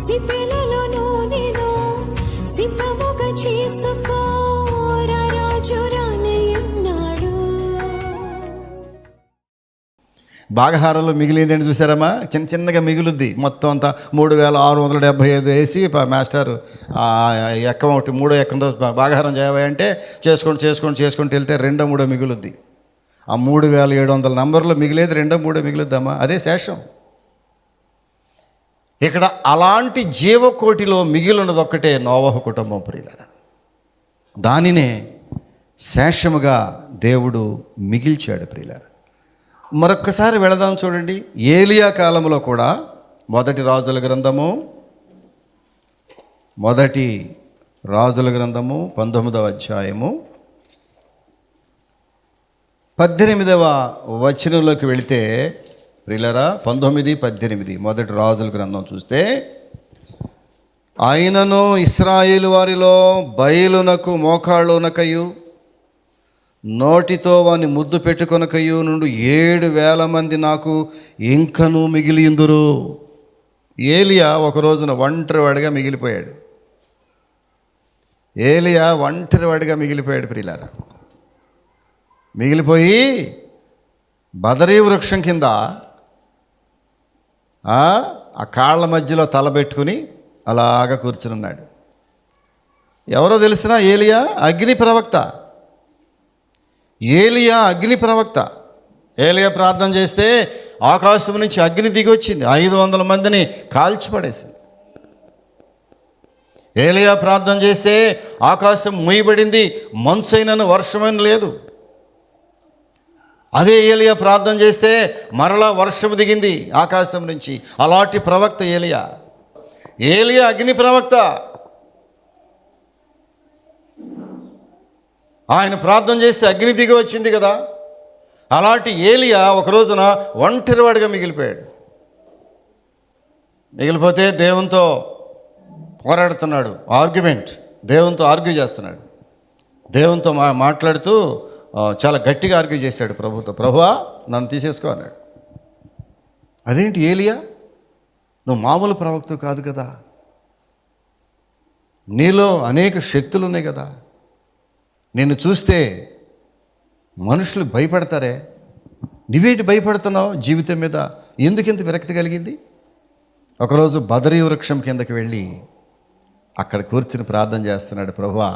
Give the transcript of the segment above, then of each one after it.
సిద్ధలలో నూనెను సిద్ధముగా చేసుకో, రాజు రానయ్యున్నాడు. భాగహారంలో మిగిలిందని చూసారమ్మా, చిన్న చిన్నగా మిగులుద్ది. మొత్తం అంతా 3675 వేసి మాస్టర్ ఎక్కం ఒకటి మూడో ఎక్కంతో భాగహారం చేయవంటే చేసుకుంటూ వెళ్తే 2-3 మిగులుద్ది. ఆ 3700 నంబర్లో మిగిలేది 2-3 మిగులుద్దమ్మా, అదే శేషం. ఇక్కడ అలాంటి జీవకోటిలో మిగిలినది ఒక్కటే నోవహు కుటుంబం ప్రియులారా. దానినే శేషముగా దేవుడు మిగిల్చాడు ప్రియులారా. మరొక్కసారి వెళదాం చూడండి. ఏలియా కాలంలో కూడా మొదటి రాజుల గ్రంథము 19వ అధ్యాయము 18వ వచనంలోకి వెళితే ప్రియులారా, 19-18 మొదటి రాజుల గ్రంథం చూస్తే, ఆయనను ఇశ్రాయేలు వారిలో బయలునకు మోకాళ్ళునకయు నోటితో వాని ముద్దు పెట్టుకొనకయు నుండి 7,000 మంది నాకు ఇంకనూ మిగిలిందురు. ఏలియా ఒక రోజున ఒంటరివాడిగా మిగిలిపోయాడు. ప్రియులారా. మిగిలిపోయి బదరీ వృక్షం కింద ఆ కాళ్ళ మధ్యలో తలబెట్టుకుని అలాగ కూర్చున్నాడు. ఎవరో తెలిసినా ఏలియా అగ్ని ప్రవక్త. ఏలియా ప్రార్థన చేస్తే ఆకాశం నుంచి అగ్ని దిగి వచ్చింది, 500 మందిని కాల్చిపడేసింది. ఏలియా ప్రార్థన చేస్తే ఆకాశం మూయబడింది, మంచైనను వర్షమైన లేదు. అదే ఏలియా ప్రార్థన చేస్తే మరలా వర్షం దిగింది ఆకాశం నుంచి. అలాంటి ప్రవక్త ఏలియా అగ్ని ప్రవక్త. ఆయన ప్రార్థన చేస్తే అగ్ని దిగి వచ్చింది కదా. అలాంటి ఏలియా ఒక రోజున ఒంటరివాడిగా మిగిలిపోతే దేవునితో పోరాడుతున్నాడు. దేవునితో ఆర్గ్యూ చేస్తున్నాడు. దేవునితో మాట్లాడుతూ చాలా గట్టిగా ఆర్గ్యూ చేశాడు ప్రభుతో. ప్రభువా, నన్ను తీసేసుకో అన్నాడు. అదేంటి ఏలియా, నువ్వు మామూలు ప్రవక్త కాదు కదా, నీలో అనేక శక్తులు ఉన్నాయి కదా, నిన్ను చూస్తే మనుషులు భయపడతారే, నువ్వేంటి భయపడుతున్నావు జీవితం మీద, ఎందుకింత విరక్తి కలిగింది? ఒకరోజు బదరీ వృక్షం కిందకి వెళ్ళి అక్కడ కూర్చుని ప్రార్థన చేస్తున్నాడు. ప్రభువా,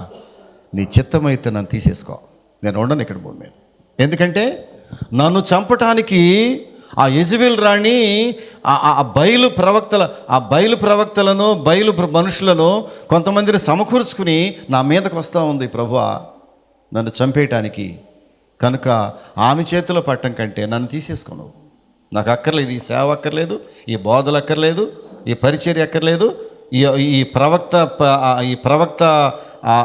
నీ చిత్తమైతే నన్ను తీసేసుకో, నేను ఉండను ఇక్కడ భూమి మీద. ఎందుకంటే నన్ను చంపటానికి ఆ యెజబెల్ రాణి ఆ బయలు ప్రవక్తలను బయలు మనుషులను కొంతమందిని సమకూర్చుకుని నా మీదకు వస్తూ ఉంది ప్రభువా, నన్ను చంపేయటానికి. కనుక ఆమె చేతిలో పట్టం కంటే నన్ను తీసేసుకోను. నాకు అక్కర్లేదు, ఈ సేవ అక్కర్లేదు, ఈ బోధలు అక్కర్లేదు, ఈ పరిచర్య అక్కర్లేదు, ఈ ప్రవక్త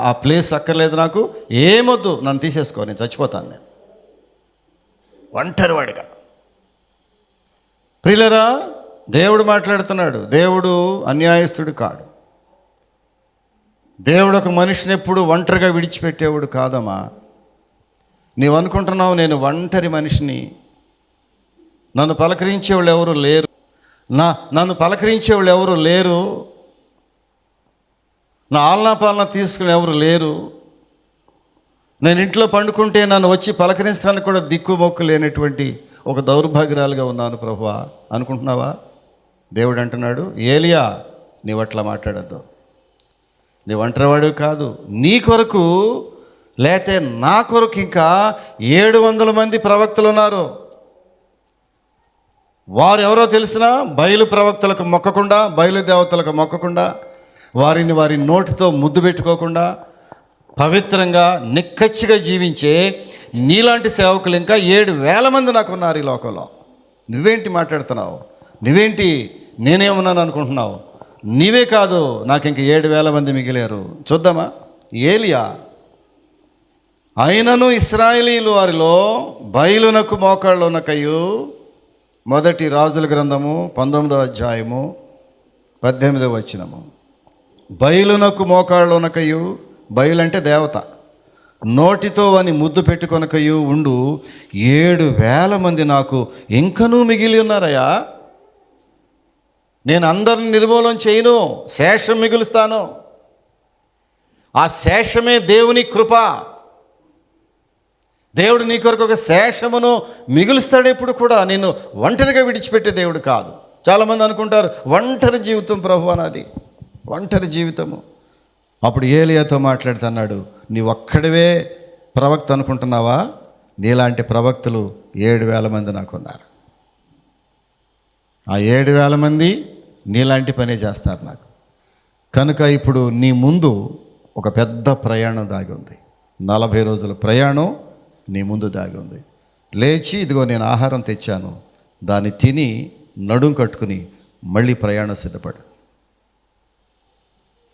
ఆ ప్లేస్ అక్కర్లేదు, నాకు ఏమొద్దు, నన్ను తీసేసుకో, నేను చచ్చిపోతాను. నేను ఒంటరివాడిగా. ప్రియులరా, దేవుడు మాట్లాడుతున్నాడు. దేవుడు అన్యాయస్తుడు కాడు. దేవుడు ఒక మనిషిని ఎప్పుడు ఒంటరిగా విడిచిపెట్టేవాడు కాదమ్మా. నీవు అనుకుంటున్నావు నేను ఒంటరి మనిషిని, నన్ను పలకరించేవాళ్ళు ఎవరు లేరు, నా ఆలనా తీసుకుని ఎవరు లేరు, నేను ఇంట్లో పండుకుంటే నన్ను వచ్చి పలకరించడానికి కూడా దిక్కుమొక్కు లేనటువంటి ఒక దౌర్భాగ్యాలుగా ఉన్నాను ప్రభువా అనుకుంటున్నావా? దేవుడు అంటున్నాడు, ఏలియా, నీవు అట్లా మాట్లాడద్దు. నీ ఒంటరివాడు కాదు, నీ కొరకు లేతే నా కొరకు ఇంకా 700 మంది ప్రవక్తలు ఉన్నారు. వారు ఎవరో తెలిసినా బయలు ప్రవక్తలకు మొక్కకుండా, బయలు దేవతలకు మొక్కకుండా, వారి నోటితో ముద్దు పెట్టుకోకుండా పవిత్రంగా నిక్కచ్చిగా జీవించే నీలాంటి సేవకులు ఇంకా 7,000 మంది నాకు ఉన్నారు ఈ లోకంలో. నువ్వేంటి మాట్లాడుతున్నావు? నువ్వేంటి నేనేమన్నాను అనుకుంటున్నావు? నీవే కాదు, నాకు ఇంక 7,000 మంది మిగిలారు. చూద్దామా? ఏలియా అయినను ఇశ్రాయేలీయుల వారిలో బయలునకు మోకాళ్ళునకయు, మొదటి రాజుల గ్రంథము 19వ అధ్యాయము 18వ వచనము. బయలునకు మోకాళ్ళునకయు, బయలంటే దేవత, నోటితో వాని ముద్దు పెట్టుకొనకయు ఉండు 7,000 మంది నాకు ఇంకనూ మిగిలి ఉన్నారయ్యా. నేను అందరిని నిర్మూలన చేయను, శేషం మిగులుస్తాను. ఆ శేషమే దేవుని కృప. దేవుడు నీ కొరకు ఒక శేషమును మిగులుస్తాడు. ఎప్పుడు కూడా నిన్ను ఒంటరిగా విడిచిపెట్టే దేవుడు కాదు. చాలామంది అనుకుంటారు ఒంటరి జీవితం ప్రభు అన్నది, ఒంటరి జీవితము. అప్పుడు ఏలియాతో మాట్లాడుతున్నాడు, నీ ఒక్కడివే ప్రవక్త అనుకుంటున్నావా? నీలాంటి ప్రవక్తలు 7,000 మంది నాకున్నారు. ఆ 7,000 మంది నీలాంటి పనే చేస్తారు నాకు. కనుక ఇప్పుడు నీ ముందు ఒక పెద్ద ప్రయాణం దాగి ఉంది. 40 రోజుల ప్రయాణం నీ ముందు దాగి ఉంది. లేచి ఇదిగో నేను ఆహారం తెచ్చాను, దాన్ని తిని నడుం కట్టుకుని మళ్ళీ ప్రయాణం సిద్ధపడు.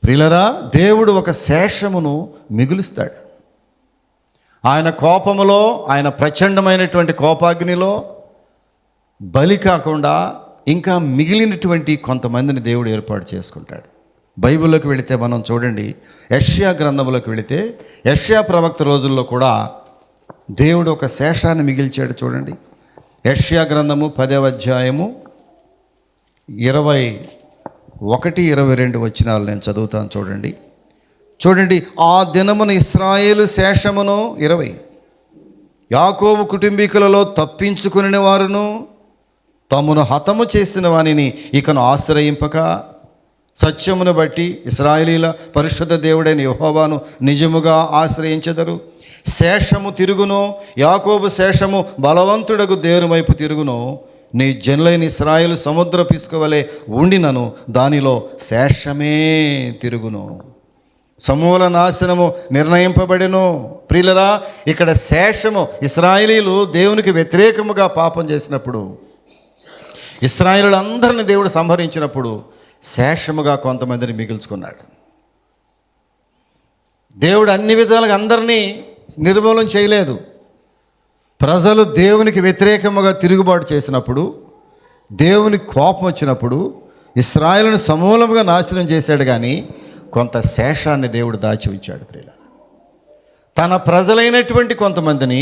ప్రియులరా, దేవుడు ఒక శేషమును మిగులుస్తాడు. ఆయన కోపములో, ఆయన ప్రచండమైనటువంటి కోపాగ్నిలో బలి కాకుండా ఇంకా మిగిలినటువంటి కొంతమందిని దేవుడు ఏర్పాటు చేసుకుంటాడు. బైబిల్లోకి వెళితే మనం చూడండి, యెషయా గ్రంథంలోకి వెళితే యెషయా ప్రవక్త రోజుల్లో కూడా దేవుడు ఒక శేషాన్ని మిగిల్చాడు. చూడండి, యెషయా గ్రంథము 10వ అధ్యాయము 21-22 వచనాలు నేను చదువుతాను. చూడండి. ఆ దినమున ఇశ్రాయేలు శేషమును 20 యాకోబు కుటుంబీకులలో తప్పించుకుని వారును తమను హతము చేసిన వానిని ఇకను ఆశ్రయింపక సత్యమును బట్టి ఇశ్రాయేలీల పరిశుద్ధ దేవుడైన యెహోవాను నిజముగా ఆశ్రయించెదరు. శేషము తిరుగును, యాకోబు శేషము బలవంతుడగు దేవుని వైపు తిరుగును. నీ జనులైన ఇశ్రాయేలు సముద్ర పిసుకవలే ఉండినను దానిలో శేషమే తిరుగును. సమూల నాశనము నిర్ణయింపబడెను. ప్రియులరా, ఇక్కడ శేషము ఇశ్రాయేలీలు దేవునికి వ్యతిరేకముగా పాపం చేసినప్పుడు, ఇశ్రాయేలులందరిని దేవుడు సంహరించినప్పుడు శేషముగా కొంతమందిని మిగుల్చుకున్నాడు. దేవుడు అన్ని విధాలుగా అందరినీ నిర్మూలన చేయలేదు. ప్రజలు దేవునికి వ్యతిరేకముగా తిరుగుబాటు చేసినప్పుడు, దేవునికి కోపం వచ్చినప్పుడు ఇశ్రాయేలును సమూలంగా నాశనం చేశాడు. కానీ కొంత శేషాన్ని దేవుడు దాచి ఉంచాడు. ప్రియుల, తన ప్రజలైనటువంటి కొంతమందిని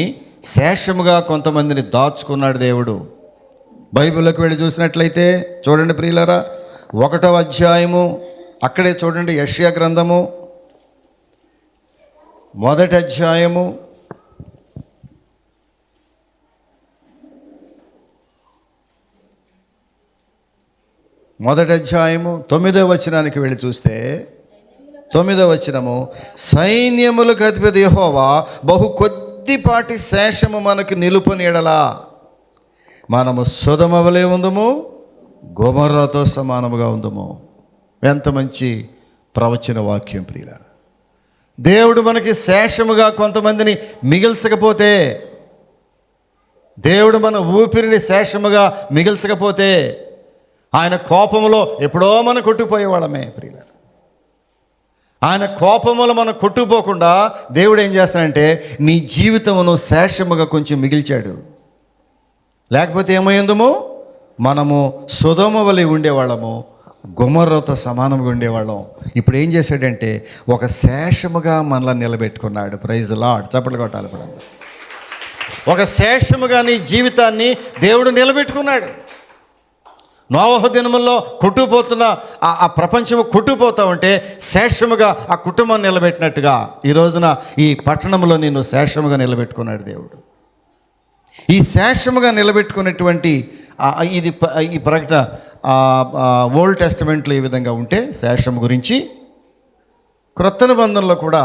శేషముగా కొంతమందిని దాచుకున్నాడు దేవుడు. బైబిల్లోకి వెళ్ళి చూసినట్లయితే చూడండి ప్రియులారా, 1వ అధ్యాయము అక్కడే చూడండి, యెషయా గ్రంథము 1వ అధ్యాయము 9వ వచనానికి వెళ్ళి చూస్తే 9వ వచనము, సైన్యములకు అధిపతి యెహోవా బహు కొద్దిపాటి శేషము మనకు నిలుపని ఎడలా మనము సొదొమ వలె ఉందము, గొమొర్రాతో సమానముగా ఉందము. ఎంత మంచి ప్రవచన వాక్యం ప్రియులారా. దేవుడు మనకి శేషముగా కొంతమందిని మిగిల్చకపోతే, దేవుడు మన ఊపిరిని శేషముగా మిగిల్చకపోతే ఆయన కోపములో ఎప్పుడో మనం కొట్టుకుపోయేవాళ్ళమే ప్రియులారా. ఆయన కోపములో మనం కొట్టుకుపోకుండా దేవుడు ఏం చేస్తాడంటే నీ జీవితమును శేషముగా కొంచెం మిగిల్చాడు. లేకపోతే ఏమైందము, మనము సొదొమ వలె ఉండేవాళ్ళము, గొమొర్రాతో సమానంగా ఉండేవాళ్ళం. ఇప్పుడు ఏం చేశాడంటే ఒక శేషముగా మనల్ని నిలబెట్టుకున్నాడు. ప్రైజ్ లార్డ్, చప్పట్లు కొట్టాలి. ఇప్పుడు ఒక శేషముగా నీ జీవితాన్ని దేవుడు నిలబెట్టుకున్నాడు. నోవహు దినముల్లో కొట్టుకుపోతున్న ఆ ప్రపంచము కొట్టుకుపోతా ఉంటే శేషముగా ఆ కుటుంబాన్ని నిలబెట్టినట్టుగా ఈ రోజున ఈ పట్టణంలో నిన్ను శేషముగా నిలబెట్టుకున్నాడు దేవుడు. ఈ శేషముగా నిలబెట్టుకున్నటువంటి ఈ ప్రకటన ఓల్డ్ టెస్టమెంట్లో ఈ విధంగా ఉంటే శేషము గురించి, క్రొత్త నిబంధనలో కూడా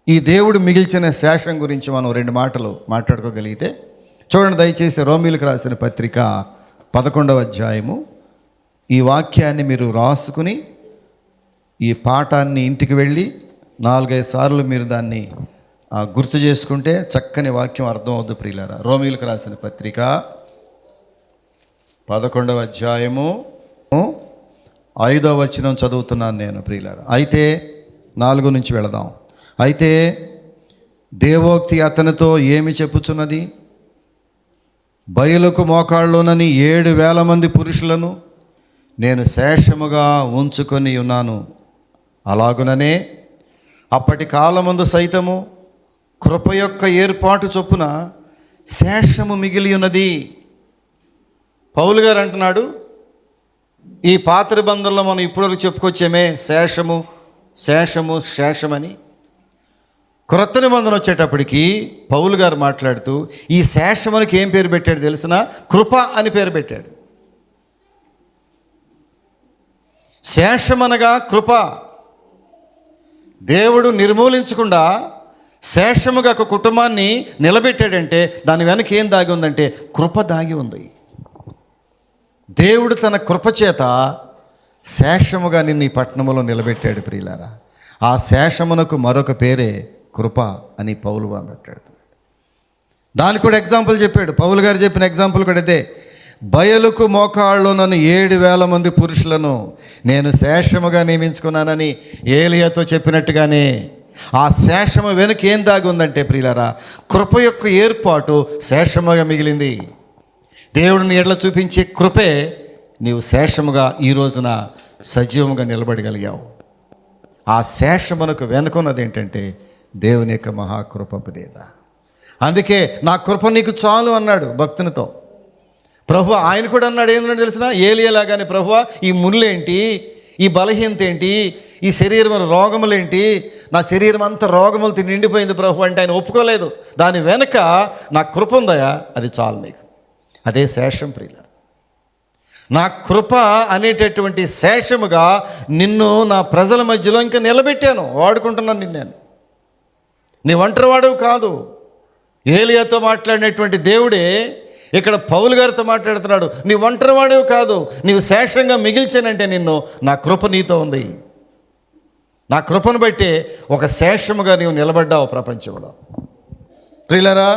ఈ దేవుడు మిగిల్చిన శేషం గురించి మనం 2 మాటలు మాట్లాడుకోగలిగితే చూడండి దయచేసి. రోమీయులకు రాసిన పత్రిక 11వ అధ్యాయము. ఈ వాక్యాన్ని మీరు రాసుకుని ఈ పాఠాన్ని ఇంటికి వెళ్ళి 4-5 సార్లు మీరు దాన్ని గుర్తు చేసుకుంటే చక్కని వాక్యం అర్థం అవుతుంది ప్రియులారా. రోమీయులకు రాసిన పత్రిక 11వ అధ్యాయము 5వ వచనం చదువుతున్నాను నేను ప్రియులారా. అయితే 4 నుంచి వెళదాం. అయితే దేవోక్తి అతనితో ఏమి చెప్పుచున్నది, బయలుకు మోకాళ్ళలోనని 7,000 మంది పురుషులను నేను శేషముగా ఉంచుకొని ఉన్నాను. అలాగుననే అప్పటి కాలమందు సైతము కృప యొక్క ఏర్పాటు చొప్పున శేషము మిగిలి ఉన్నది. పౌలు గారు అంటున్నాడు, ఈ పాత నిబంధనలో మనం ఇప్పటివరకు చెప్పుకొచ్చేమే శేషమని. క్రొత్త నిబంధన వచ్చేటప్పటికి పౌలు గారు మాట్లాడుతూ ఈ శేషమునికి ఏం పేరు పెట్టాడు తెలిసిన? కృప అని పేరు పెట్టాడు. శేషమనగా కృప. దేవుడు నిర్మూలించకుండా శేషముగా ఒక కుటుంబాన్ని నిలబెట్టాడంటే దాని వెనక ఏం దాగి ఉందంటే కృప దాగి ఉంది. దేవుడు తన కృపచేత శేషముగా నిన్ను ఈ పట్టణంలో నిలబెట్టాడు ప్రియులారా. ఆ శేషమునకు మరొక పేరే కృప అని పౌలు మాట్లాడుతున్నాడు. దానికి కూడా ఎగ్జాంపుల్ చెప్పాడు. పౌలు గారు చెప్పిన ఎగ్జాంపుల్ కూడా ఇదే. బయలుకు మోకాళ్ళు నన్ను 7,000 మంది పురుషులను నేను శేషముగా నియమించుకున్నానని ఏలియాతో చెప్పినట్టుగానే ఆ శేషము వెనుక ఏం దాగి ఉందంటే ప్రియులారా, కృప యొక్క ఏర్పాటు శేషముగా మిగిలింది. దేవుడిని ఎడల చూపించే కృపే నీవు శేషముగా ఈ రోజున సజీవంగా నిలబడగలిగావు. ఆ శేషమునకు వెనుకున్నది ఏంటంటే దేవుని యొక్క మహాకృప ప్రియుల. అందుకే నా కృప నీకు చాలు అన్నాడు భక్తునితో. ప్రభు ఆయన కూడా అన్నాడు ఏంటంటే తెలిసిన? ఏలియాలాగానే ప్రభువా ఈ ముళ్ళేంటి, ఈ బలహీనత ఏంటి, ఈ శరీరం రోగములేంటి, నా శరీరం అంతా రోగములతో నిండిపోయింది ప్రభు అంటే ఆయన ఒప్పుకోలేదు. దాని వెనక నా కృప ఉందయా, అది చాలు నీకు. అదే శేషం ప్రియుల. నా కృప అనేటటువంటి శేషముగా నిన్ను నా ప్రజల మధ్యలో ఇంకా నిలబెట్టాను, వాడుకుంటున్నాను నిన్ను. నీ ఒంటరివాడు కాదు. ఏలియాతో మాట్లాడినటువంటి దేవుడే ఇక్కడ పౌలు గారితో మాట్లాడుతున్నాడు. నీ ఒంటరివాడేవి కాదు, నీవు శేషంగా మిగిల్చానంటే నిన్ను నా కృప నీతో ఉంది. నా కృపను బట్టి ఒక శేషముగా నీవు నిలబడ్డావు ప్రపంచంలో. ప్రియులారా,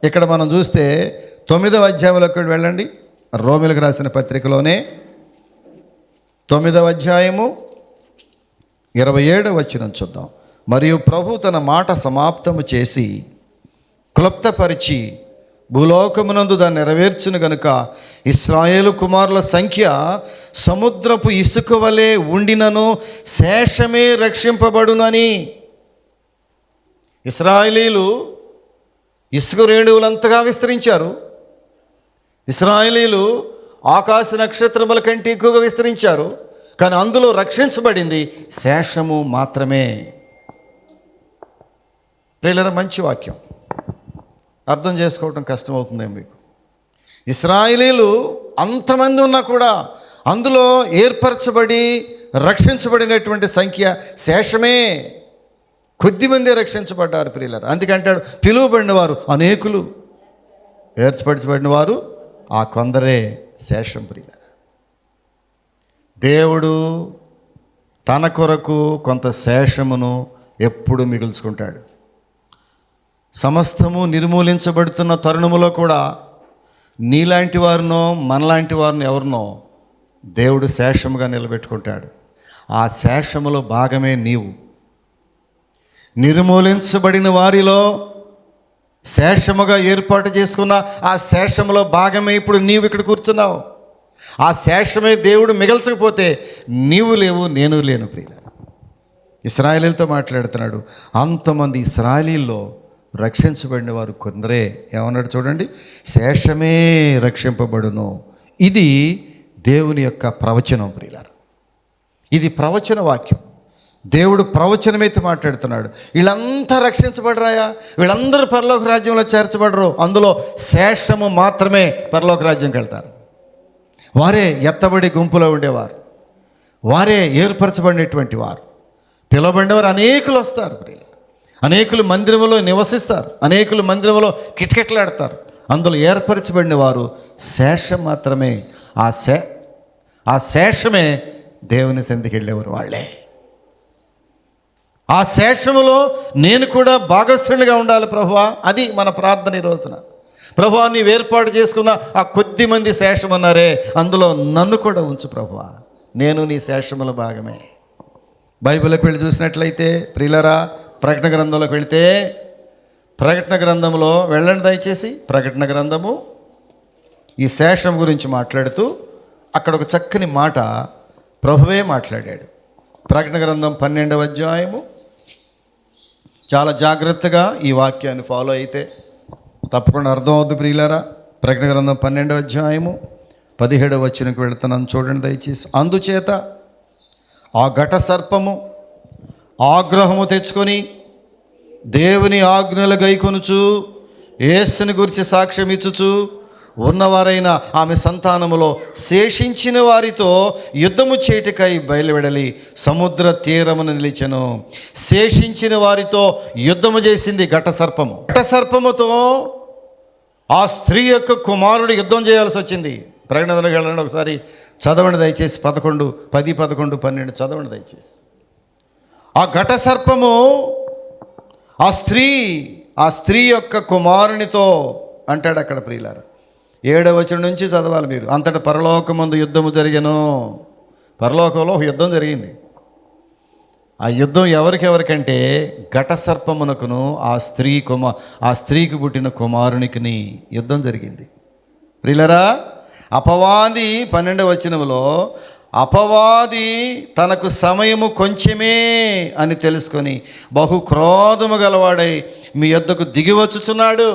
ఇక్కడ మనం చూస్తే 9వ అధ్యాయంలోకి వెళ్ళండి. రోమిలకు రాసిన పత్రికలోనే 9వ అధ్యాయము 27వ వచనం చూద్దాం. మరియు ప్రభు తన మాట సమాప్తము చేసి క్లుప్తపరిచి భూలోకమునందు దాన్ని నెరవేర్చును గనుక ఇశ్రాయేలు కుమారుల సంఖ్య సముద్రపు ఇసుక వలె ఉండినను శేషమే రక్షింపబడునని. ఇశ్రాయేలీలు ఇసుక రేణువులంతగా విస్తరించారు. ఇశ్రాయేలీలు ఆకాశ నక్షత్రముల కంటే ఎక్కువగా విస్తరించారు. కానీ అందులో రక్షించబడింది శేషము మాత్రమే. ప్రియులారా, మంచి వాక్యం, అర్థం చేసుకోవటం కష్టమవుతుందేమో మీకు. ఇశ్రాయేలీలు అంతమంది ఉన్నా కూడా అందులో ఏర్పరచబడి రక్షించబడినటువంటి సంఖ్య శేషమే. కొద్దిమంది రక్షించబడ్డారు ప్రియులారా. అందుకంటాడు పిలువబడిన వారు అనేకులు, ఏర్పరచబడిన వారు ఆ కొందరే శేషం ప్రియులారా. దేవుడు తన కొరకు కొంత శేషమును ఎప్పుడు మిగుల్చుకుంటాడు. సమస్తము నిర్మూలించబడుతున్న తరుణములో కూడా నీలాంటి వారినో మనలాంటి వారిని ఎవరినో దేవుడు శేషముగా నిలబెట్టుకుంటాడు. ఆ శేషములో భాగమే నీవు. నిర్మూలించబడిన వారిలో శేషముగా ఏర్పాటు చేసుకున్న ఆ శేషములో భాగమే ఇప్పుడు నీవు ఇక్కడ కూర్చున్నావు. ఆ శేషమే దేవుడు మిగల్చకపోతే నీవు లేవు, నేను లేను ప్రియులారా. ఇశ్రాయేలీలతో మాట్లాడుతున్నాడు. అంతమంది ఇశ్రాయేలీల్లో రక్షించబడిన వారు కొందరే. ఏమన్నాడు చూడండి, శేషమే రక్షింపబడును. ఇది దేవుని యొక్క ప్రవచనం ప్రియులారా. ఇది ప్రవచన వాక్యం. దేవుడు ప్రవచనమైతే మాట్లాడుతున్నాడు. వీళ్ళంతా రక్షించబడరాయా, వీళ్ళందరూ పరలోక రాజ్యంలో చేర్చబడరు. అందులో శేషము మాత్రమే పరలోక రాజ్యంకి వెళ్తారు. వారే ఎత్తబడి గుంపులో ఉండేవారు, వారే ఏర్పరచబడినటువంటి వారు. పిలవబడినవారు అనేకులు వస్తారు ప్రియులారా. అనేకులు మందిరంలో నివసిస్తారు, అనేకులు మందిరంలో కిటకిటలాడతారు. అందులో ఏర్పరచబడిన వారు శేషం మాత్రమే. ఆ శేషమే దేవుని సన్నిధికి వెళ్ళేవారు వాళ్ళే. ఆ శేషములో నేను కూడా భాగస్థునిగా ఉండాలి ప్రభువా. అది మన ప్రార్థన ఈ రోజున. ప్రభువా, నీవు ఏర్పాటు చేసుకున్న ఆ కొద్ది మంది శేషం ఉన్నారే, అందులో నన్ను కూడా ఉంచు ప్రభువా. నేను నీ శేషముల భాగమే. బైబిల్కి వెళ్ళి చూసినట్లయితే ప్రియులారా, ప్రకటన గ్రంథంలోకి వెళితే ప్రకటన గ్రంథంలో వెళ్ళండి దయచేసి. ప్రకటన గ్రంథము ఈ శేషం గురించి మాట్లాడుతూ అక్కడ ఒక చక్కని మాట ప్రభువే మాట్లాడాడు. ప్రకటన గ్రంథం 12వ అధ్యాయము. చాలా జాగ్రత్తగా ఈ వాక్యాన్ని ఫాలో అయితే తప్పకుండా అర్థమవుద్ది ప్రియులారా. ప్రకటన గ్రంథం 12వ అధ్యాయము 17వ వచనంకి వెళుతున్నాను, చూడండి దయచేసి. అందుచేత ఆ ఘట సర్పము ఆగ్రహము తెచ్చుకొని దేవుని ఆజ్ఞలు గైకొనుచు యేసుని గురించి సాక్ష్యం ఇచ్చుచు ఉన్నవారైన ఆమె సంతానములో శేషించిన వారితో యుద్ధము చేయుటకై బయలువెడలి సముద్ర తీరమును నిలిచెను. శేషించిన వారితో యుద్ధము చేసింది ఘట సర్పము. ఘట సర్పముతో ఆ స్త్రీ యొక్క కుమారుడు యుద్ధం చేయాల్సి వచ్చింది. ప్రకటనలోకి వెళ్ళండి ఒకసారి, చదవండి దయచేసి. 11, 10, 11, 12 చదవండి దయచేసి. ఆ ఘట సర్పము ఆ స్త్రీ యొక్క కుమారునితో అంటాడు అక్కడ ప్రియులారా. 7వ వచనం నుంచి చదవాలి మీరు. అంతటా పరలోకమందు యుద్ధము జరిగెను. పరలోకంలో ఒక యుద్ధం జరిగింది. ఆ యుద్ధం ఎవరికంటే ఘట సర్పమునకును ఆ స్త్రీకి పుట్టిన కుమారునికిని యుద్ధం జరిగింది. ప్రియులారా, అపవాది 12వ వచనంలో అపవాది తనకు సమయము కొంచెమే అని తెలుసుకొని బహు క్రోధము గలవాడై మీ యొద్దకు దిగివచ్చుచున్నాడు.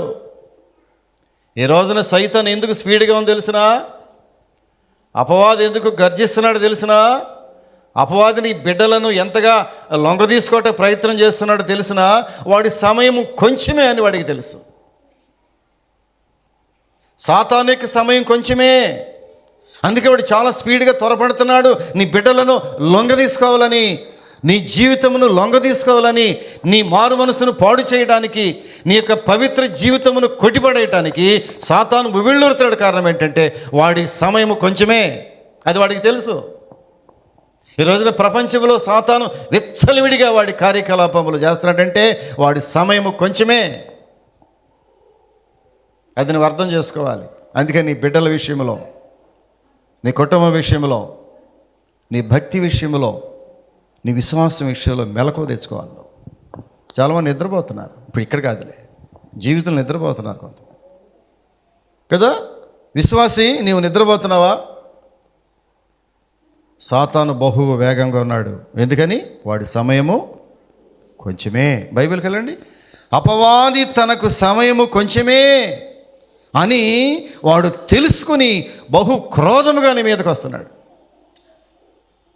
ఈ రోజున సైతాన్ ఎందుకు స్పీడ్గా ఉంది తెలిసినా? అపవాది ఎందుకు గర్జిస్తున్నాడు తెలిసినా? అపవాదిని బిడ్డలను ఎంతగా లొంగ తీసుకోవటం ప్రయత్నం చేస్తున్నాడు తెలిసినా? వాడి సమయము కొంచెమే అని వాడికి తెలుసు. సాతాను యొక్క సమయం కొంచెమే, అందుకే వాడు చాలా స్పీడ్గా త్వరపడుతున్నాడు. నీ బిడ్డలను లొంగ తీసుకోవాలని, నీ జీవితమును లొంగ తీసుకోవాలని, నీ మారు మనసును పాడు చేయడానికి, నీ యొక్క పవిత్ర జీవితమును కొట్టిపడేయటానికి సాతాను ఉవ్విళ్ళూరుతాడు. కారణం ఏంటంటే వాడి సమయము కొంచెమే, అది వాడికి తెలుసు. ఈ రోజున ప్రపంచంలో సాతాను విచ్చలవిడిగా వాడి కార్యకలాపములు చేస్తున్నాడంటే వాడి సమయము కొంచెమే. అది నువ్వు అర్థం చేసుకోవాలి. అందుకే నీ బిడ్డల విషయంలో, నీ కుటుంబం విషయంలో, నీ భక్తి విషయంలో, నీ విశ్వాసం విషయంలో మెలకువ తెచ్చుకోవాలి. చాలామంది నిద్రపోతున్నారు. ఇప్పుడు ఇక్కడ కాదులే, జీవితంలో నిద్రపోతున్నారు కొంతమంది కదా. విశ్వాసి, నీవు నిద్రపోతున్నావా? సాతాను బహు వేగంగా ఉన్నాడు. ఎందుకని? వాడి సమయము కొంచెమే. బైబిల్కి వెళ్ళండి. అపవాది తనకు సమయము కొంచెమే అని వాడు తెలుసుకుని బహు క్రోధముగా నీ మీదకి వస్తున్నాడు.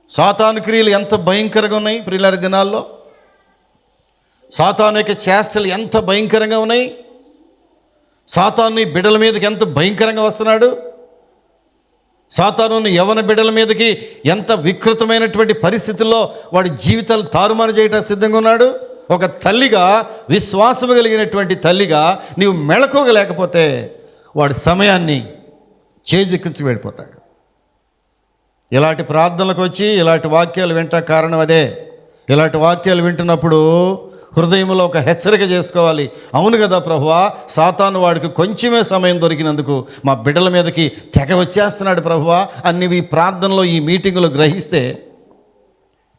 సాతాను క్రియలు ఎంత భయంకరంగా ఉన్నాయి ప్రియులారి దినాల్లో. సాతాను యొక్క చేష్టలు ఎంత భయంకరంగా ఉన్నాయి. సాతాను బిడ్డల మీదకి ఎంత భయంకరంగా వస్తున్నాడు. సాతాను యవన బిడ్డల మీదకి ఎంత వికృతమైనటువంటి పరిస్థితుల్లో వాడి జీవితాలు తారుమారు చేయడానికి సిద్ధంగా ఉన్నాడు. ఒక తల్లిగా, విశ్వాసము కలిగినటువంటి తల్లిగా నీవు మెళకువలేకపోతే వాడి సమయాన్ని చేజిక్కించి వెళ్ళిపోతాడు. ఇలాంటి ప్రార్థనలకు వచ్చి ఇలాంటి వాక్యాలు వింటా కారణం అదే. ఇలాంటి వాక్యాలు వింటున్నప్పుడు హృదయంలో ఒక హెచ్చరిక చేసుకోవాలి. అవును కదా ప్రభువా, సాతాను వాడికి కొంచెమే సమయం దొరికినందుకు మా బిడ్డల మీదకి తెగ వచ్చేస్తున్నాడు ప్రభువా అని నీవు ఈ ప్రార్థనలో, ఈ మీటింగులో గ్రహిస్తే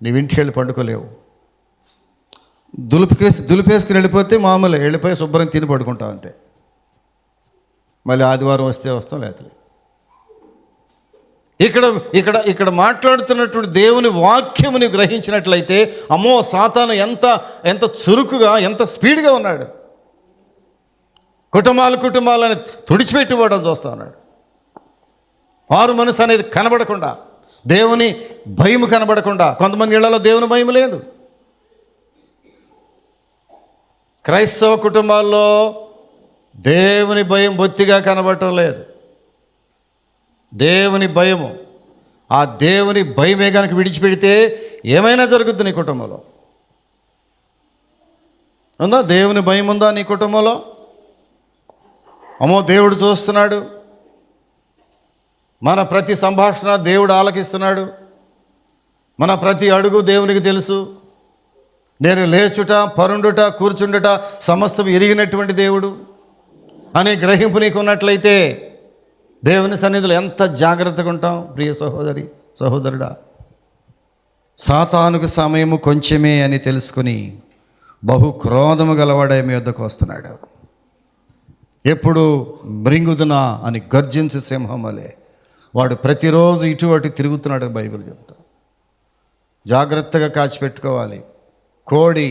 నీవు ఇంటికి వెళ్ళి పండుకోలేవు. దులిపేసుకుని వెళ్ళిపోతే మామూలు వెళ్ళిపోయి శుభ్రం తిని పడుకుంటావు అంతే. మళ్ళీ ఆదివారం వస్తే వస్తాం, లేకపోతే ఇక్కడ మాట్లాడుతున్నటువంటి దేవుని వాక్యముని గ్రహించినట్లయితే అమ్మో, సాతాను ఎంత చురుకుగా, ఎంత స్పీడ్గా ఉన్నాడు. కుటుంబాలను తుడిచిపెట్టిపోవడం చూస్తూ ఉన్నాడు. వారు మనసు అనేది కనబడకుండా, దేవుని భయం కనబడకుండా. కొంతమంది ఇళ్లలో దేవుని భయం లేదు. క్రైస్తవ కుటుంబాల్లో దేవుని భయం బొత్తిగా కనబడటం లేదు. దేవుని భయము, ఆ దేవుని భయమే కనుక విడిచిపెడితే ఏమైనా జరుగుద్ది నీ కుటుంబంలో. ఉందా? దేవుని భయం ఉందా నీ కుటుంబంలో? అమ్మో, దేవుడు చూస్తున్నాడు, మన ప్రతి సంభాషణ దేవుడు ఆలకిస్తున్నాడు, మన ప్రతి అడుగు దేవునికి తెలుసు, నేను లేచుట, పరుండుట, కూర్చుండుట సమస్తం ఎరిగినటువంటి దేవుడు అనే గ్రహింపు నీకు ఉన్నట్లయితే దేవుని సన్నిధిలో ఎంత జాగ్రత్తగా ఉంటాం ప్రియ సహోదరి, సహోదరుడా. సాతానుకు సమయము కొంచెమే అని తెలుసుకుని బహు క్రోధము గలవాడే మీ వద్దకు వస్తున్నాడు. ఎప్పుడు మృంగుదునా అని గర్జించు సింహం వలె వాడు ప్రతిరోజు ఇటు అటు తిరుగుతున్నాడు. బైబిల్ చెప్తా. జాగ్రత్తగా కాచిపెట్టుకోవాలి. కోడి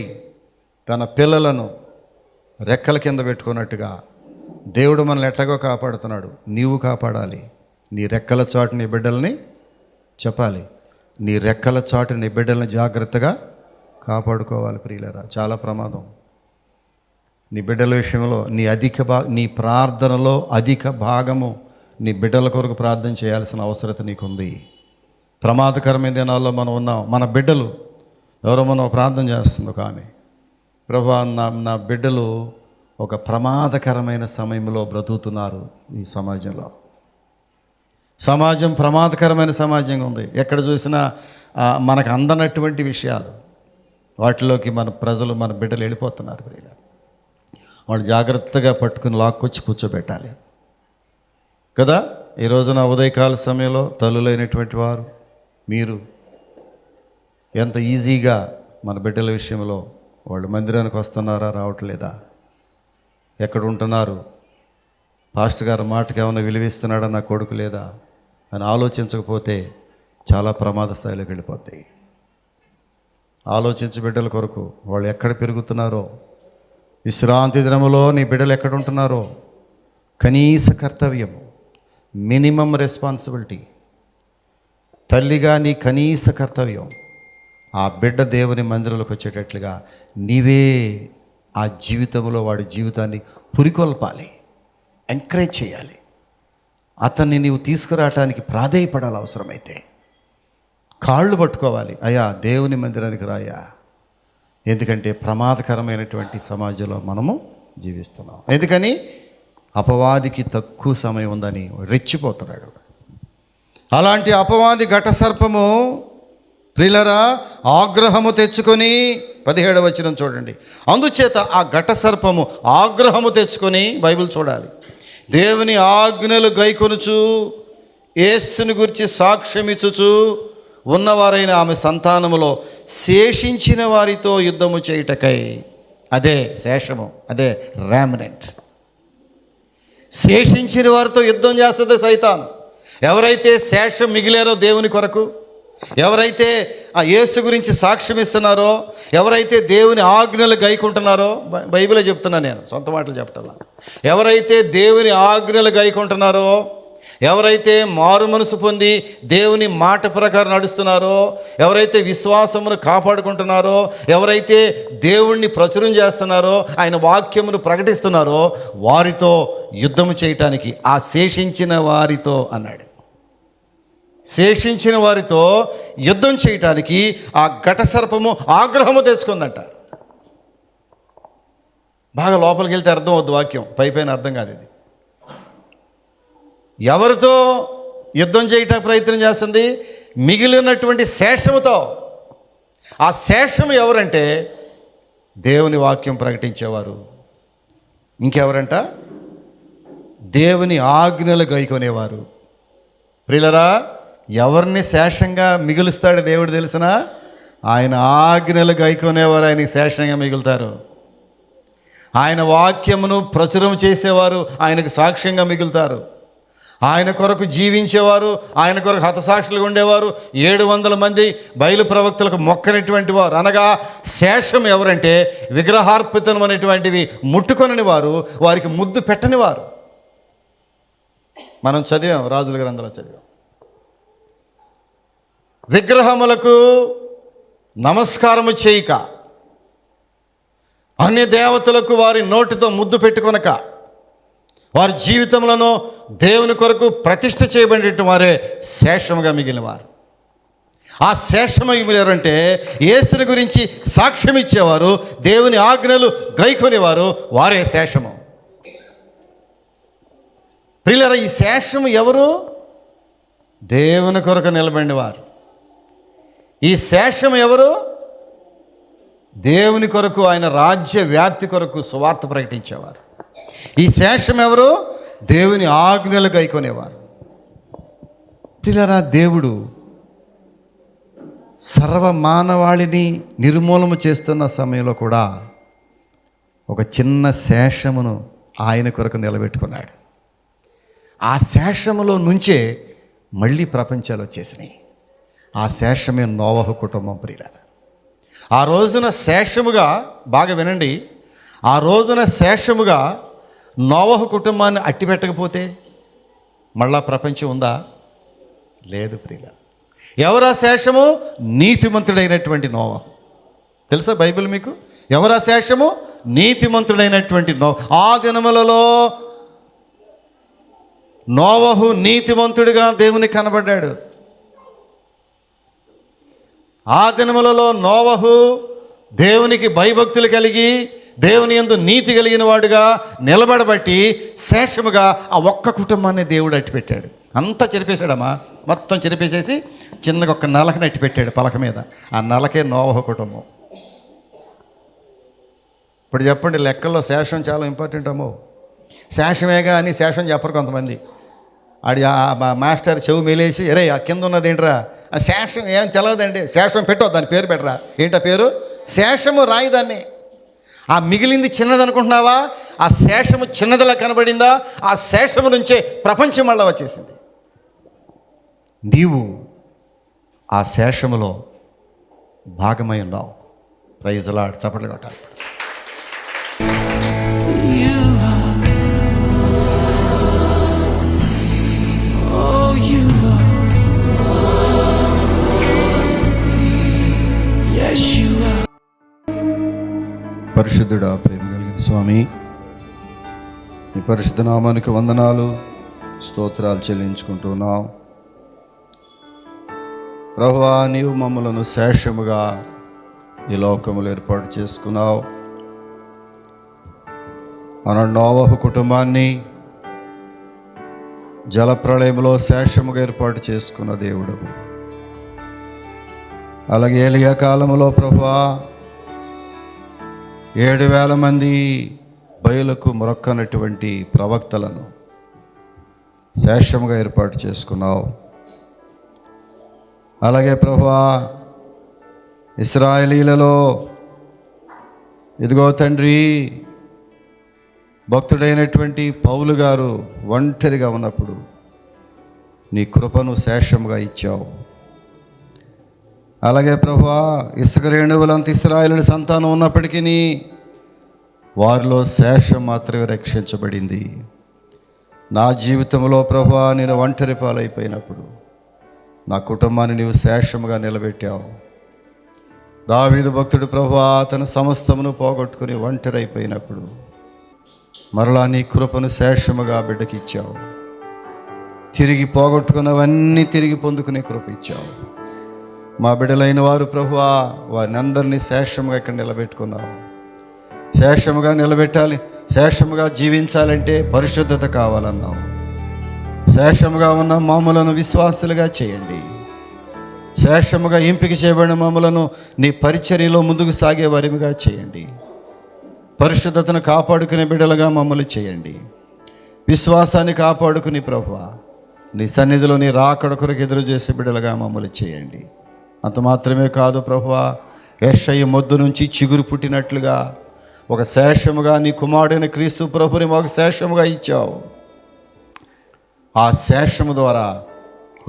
తన పిల్లలను రెక్కల కింద పెట్టుకున్నట్టుగా దేవుడు మనల్ని ఎట్లాగో కాపాడుతున్నాడు. నీవు కాపాడాలి, నీ రెక్కల చాటు నీ బిడ్డల్ని చెప్పాలి, నీ రెక్కల చాటు నీ బిడ్డల్ని జాగ్రత్తగా కాపాడుకోవాలి ప్రియులారా. చాలా ప్రమాదం. నీ బిడ్డల విషయంలో నీ ప్రార్థనలో అధిక భాగము నీ బిడ్డల కొరకు ప్రార్థన చేయాల్సిన అవసరత నీకుంది. ప్రమాదకరమైన దినాల్లో మనం ఉన్నాం. మన బిడ్డలు ఎవరో మనం ప్రార్థన చేస్తుంది ఒక ఆమె, ప్రభా నా బిడ్డలు ఒక ప్రమాదకరమైన సమయంలో బ్రతుకుతున్నారు. ఈ సమాజం ప్రమాదకరమైన సమాజంగా ఉంది. ఎక్కడ చూసినా మనకు అందనటువంటి విషయాలు, వాటిలోకి మన ప్రజలు, మన బిడ్డలు వెళ్ళిపోతున్నారు. వాళ్ళు జాగ్రత్తగా పట్టుకుని లాక్కొచ్చి కూర్చోబెట్టాలి కదా. ఈ రోజున ఉదయకాల సమయంలో తల్లులైనటువంటి వారు మీరు ఎంత ఈజీగా మన బిడ్డల విషయంలో వాళ్ళు మందిరానికి వస్తున్నారా, రావట్లేదా, ఎక్కడ ఉంటున్నారు, పాస్టర్ గారి మాటకి ఏమైనా విలువిస్తున్నాడా నా కొడుకు లేదా అని ఆలోచించకపోతే చాలా ప్రమాద స్థాయిలోకి వెళ్ళిపోతాయి. ఆలోచించి బిడ్డల కొరకు వాళ్ళు ఎక్కడ పెరుగుతున్నారో, విశ్రాంతి దినములో నీ బిడ్డలు ఎక్కడ ఉంటున్నారో, కనీస కర్తవ్యం, మినిమం రెస్పాన్సిబిలిటీ, తల్లిగా నీ కనీస కర్తవ్యం ఆ బిడ్డ దేవుని మందిరంలోకి వచ్చేటట్లుగా నీవే ఆ జీవితంలో వాడి జీవితాన్ని పురికొల్పాలి, ఎంకరేజ్ చేయాలి. అతన్ని నీవు తీసుకురావటానికి ప్రాధేయపడాలి. అవసరమైతే కాళ్ళు పట్టుకోవాలి, అయ్యా దేవుని మందిరానికి రాయా. ఎందుకంటే ప్రమాదకరమైనటువంటి సమాజంలో మనము జీవిస్తున్నాం. ఎందుకని అపవాదికి తక్కువ సమయం ఉందని రెచ్చిపోతున్నాడు. అలాంటి అపవాది ఘట సర్పము ప్రియులారా ఆగ్రహము తెచ్చుకొని 17వ వచనం చూడండి. అందుచేత ఆ ఘట సర్పము ఆగ్రహము తెచ్చుకొని, బైబిల్ చూడాలి, దేవుని ఆజ్ఞలు గైకొనుచు యేసుని గురించి సాక్ష్యమిచ్చుచు ఉన్నవారైన ఆమె సంతానములో శేషించిన వారితో యుద్ధము చేయుటకై, అదే శేషము, అదే ర్యామినెంట్, శేషించిన వారితో యుద్ధం చేస్తుంది సైతాను. ఎవరైతే శేషం మిగిలారో దేవుని కొరకు, ఎవరైతే ఆ యేసు గురించి సాక్ష్యం ఇస్తున్నారో, ఎవరైతే దేవుని ఆజ్ఞలు గైకుంటున్నారో, బైబిలే చెప్తున్నా, నేను సొంత మాటలు చెప్పటల్లా, ఎవరైతే దేవుని ఆజ్ఞలు గైకుంటున్నారో, ఎవరైతే మారు మనసు పొంది దేవుని మాట ప్రకారం నడుస్తున్నారో, ఎవరైతే విశ్వాసమును కాపాడుకుంటున్నారో, ఎవరైతే దేవుణ్ణి ప్రచురం చేస్తున్నారో, ఆయన వాక్యమును ప్రకటిస్తున్నారో, వారితో యుద్ధము చేయటానికి, ఆ శేషించిన వారితో అన్నాడు, శేషించిన వారితో యుద్ధం చేయటానికి ఆ ఘట సర్పము ఆగ్రహము తెచ్చుకుందంట. బాగా లోపలికి వెళ్తే అర్థం అవుద్ది వాక్యం, పైపైన అర్థం కాదు. ఇది ఎవరితో యుద్ధం చేయటానికి ప్రయత్నం చేస్తుంది? మిగిలినటువంటి శేషముతో. ఆ శేషము ఎవరంటే దేవుని వాక్యం ప్రకటించేవారు. ఇంకెవరంట? దేవుని ఆజ్ఞలు గైకొనేవారు. ప్రియులరా, ఎవరిని శేషంగా మిగులుస్తాడు దేవుడు తెలిసిన? ఆయన ఆజ్ఞలు గైకొనేవారు ఆయనకి శేషంగా మిగులుతారు. ఆయన వాక్యమును ప్రచురం చేసేవారు ఆయనకు సాక్ష్యంగా మిగులుతారు. ఆయన కొరకు జీవించేవారు, ఆయన కొరకు హతసాక్షులుగా ఉండేవారు, 700 మంది బయలు ప్రవక్తలకు మొక్కనటువంటి వారు. అనగా శేషం ఎవరంటే విగ్రహార్పితం అనేటువంటివి ముట్టుకొనని వారు, వారికి ముద్దు పెట్టని వారు. మనం చదివాం, రాజుల గ్రంథంలో చదివాం. విగ్రహములకు నమస్కారము చేయక, అన్య దేవతలకు వారి నోటితో ముద్దు పెట్టుకొనక, వారి జీవితంలోనూ దేవుని కొరకు ప్రతిష్ఠ చేయబడినట్టు వారే శేషముగా మిగిలిన వారు. ఆ శేషము ఎవరంటే యేసుని గురించి సాక్ష్యం ఇచ్చేవారు, దేవుని ఆజ్ఞలు గైకొనేవారు, వారే శేషము. ప్రియులారా, ఈ శేషము ఎవరు? దేవుని కొరకు నిలబడిన వారు. ఈ శేషం ఎవరు? దేవుని కొరకు, ఆయన రాజ్య వ్యాప్తి కొరకు సువార్త ప్రకటించేవారు. ఈ శేషం ఎవరు? దేవుని ఆజ్ఞలు గైకొనేవారు. ప్రియులారా, దేవుడు సర్వమానవాళిని నిర్మూలన చేస్తున్న సమయంలో కూడా ఒక చిన్న శేషమును ఆయన కొరకు నిలబెట్టుకున్నాడు. ఆ శేషములో నుంచే మళ్ళీ ప్రపంచాలు వచ్చేసినాయి. ఆ శేషమే నోవహు కుటుంబం. ప్రియులారా, ఆ రోజున శేషముగా, బాగా వినండి, ఆ రోజున శేషముగా నోవహు కుటుంబాన్ని అట్టిపెట్టకపోతే, మళ్ళా ప్రపంచం ఉందా? లేదు ప్రియుల. ఎవరా శేషము? నీతిమంతుడైనటువంటి నోవహు. తెలుసా బైబిల్ మీకు? ఎవరా శేషము? నీతిమంతుడైనటువంటి ఆ దినములలో నోవహు నీతిమంతుడిగా దేవుని కనబడ్డాడు. ఆ దినములలో నోవహు దేవునికి భయభక్తులు కలిగి దేవుని యందు నీతి కలిగిన వాడుగా నిలబడబట్టి శేషముగా ఆ ఒక్క కుటుంబాన్ని దేవుడు అట్టిపెట్టాడు. అంతా చెరిపేశాడమ్మా, మొత్తం చెరిపేసేసి చిన్నగా ఒక నలకని అట్టిపెట్టాడు పలక మీద. ఆ నలకే నోవహు కుటుంబం. ఇప్పుడు చెప్పండి, లెక్కల్లో శేషం చాలా ఇంపార్టెంట్ అమ్మో. శేషమేగా అని శేషం చెప్పరు కొంతమంది. ఆడి మాస్టర్ చెవు మేలేసి, అరే ఆ కింద ఉన్నది ఏంట్రా? ఆ శేషం ఏం తెలియదండి, శేషం పెట్టో, దాని పేరు పెట్టరా. ఏంటా పేరు? శేషము. రాయి దాన్ని. ఆ మిగిలింది చిన్నది అనుకుంటున్నావా? ఆ శేషము చిన్నదిలా కనబడిందా? ఆ శేషము నుంచే ప్రపంచం మళ్ళా వచ్చేసింది. నీవు ఆ శేషములో భాగమై ఉన్నావు. Praise the lord. చప్పట్లు కొట్టాలి. పరిశుద్ధుడా, ప్రేమ కలిగిన స్వామి, ఈ పరిశుద్ధ నామానికి వందనాలు, స్తోత్రాలు చెల్లించుకుంటున్నాం. ప్రభువా, నీవు మమ్మలను శేషముగా ఈ లోకములు ఏర్పాటు చేసుకున్నావు. మన నోవహు కుటుంబాన్ని జలప్రళయంలో శేషముగా ఏర్పాటు చేసుకున్న దేవుడు. అలాగే ఏలియా కాలములో ప్రభువా 7,000 మంది బయలుకు మొరక్కనటువంటి ప్రవక్తలను శేషముగా ఏర్పాటు చేసుకున్నావు. అలాగే ప్రభువా, ఇశ్రాయేలీలలో ఇదిగో తండ్రి, భక్తుడైనటువంటి పౌలు గారు ఒంటరిగా ఉన్నప్పుడు నీ కృపను శేషముగా ఇచ్చావు. అలాగే ప్రభువా, ఇసుక రేణువులంత ఇశ్రాయేలు సంతానం ఉన్నప్పటికీ వారిలో శేషం మాత్రమే రక్షించబడింది. నా జీవితంలో ప్రభువా, నేను ఒంటరి పాలైపోయినప్పుడు నా కుటుంబాన్ని నీవు శేషముగా నిలబెట్టావు. దావీదు భక్తుడు ప్రభువా తన సమస్తమును పోగొట్టుకుని ఒంటరి అయిపోయినప్పుడు మరలా నీ కృపను శేషముగా బిడ్డకి ఇచ్చావు. తిరిగి పోగొట్టుకున్నవన్నీ తిరిగి పొందుకునే కృప ఇచ్చావు. మా బిడ్డలైన వారు ప్రభువా, వారిని అందరినీ శేషముగా ఇక్కడ నిలబెట్టుకున్నావు. శేషముగా నిలబెట్టాలి, శేషముగా జీవించాలంటే పరిశుద్ధత కావాలన్నావు. శేషముగా ఉన్న మమ్ములను విశ్వాసులుగా చేయండి. శేషముగా ఎంపిక చేయబడిన మమ్ములను నీ పరిచర్యలో ముందుకు సాగే వారిగా చేయండి. పరిశుద్ధతను కాపాడుకునే బిడ్డలుగా మమ్మల్ని చేయండి. విశ్వాసాన్ని కాపాడుకుని ప్రభువా, నీ సన్నిధిలో నీ రాకడ కొరకు ఎదురు చేసే బిడ్డలుగా మమ్మల్ని చేయండి. అంత మాత్రమే కాదు ప్రభువా, యెషయా మొద్దు నుంచి చిగురు పుట్టినట్లుగా ఒక శేషముగా నీ కుమారుడైన క్రీస్తు ప్రభుని మాకు శేషముగా ఇచ్చావు. ఆ శేషము ద్వారా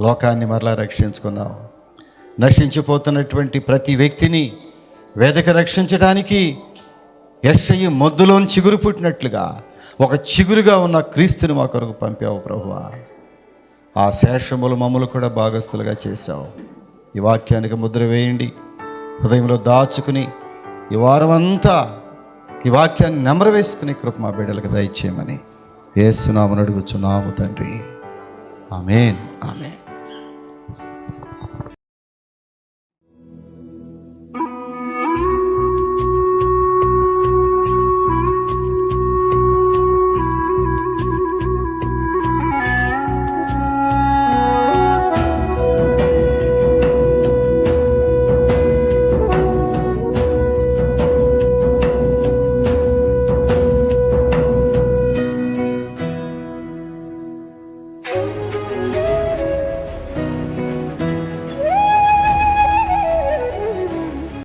లోకాన్ని మరలా రక్షించుకున్నావు. నశించిపోతున్నటువంటి ప్రతి వ్యక్తిని వెదక రక్షించడానికి యెషయా మొద్దులో చిగురు పుట్టినట్లుగా ఒక చిగురుగా ఉన్న క్రీస్తుని మా కొరకు పంపావు ప్రభువా. ఆ శేషములు మమ్మల్ని కూడా భాగస్థులుగా చేశావు. ఈ వాక్యానికి ముద్ర వేయండి, హృదయంలో దాచుకుని ఈ వారమంతా ఈ వాక్యాన్ని నెమరు వేసుకుని కృప మా బిడ్డలకు దయచేయమని యేసు నామమున అడుగుచున్నాము తండ్రి. ఆమేన్. ఆమేన్.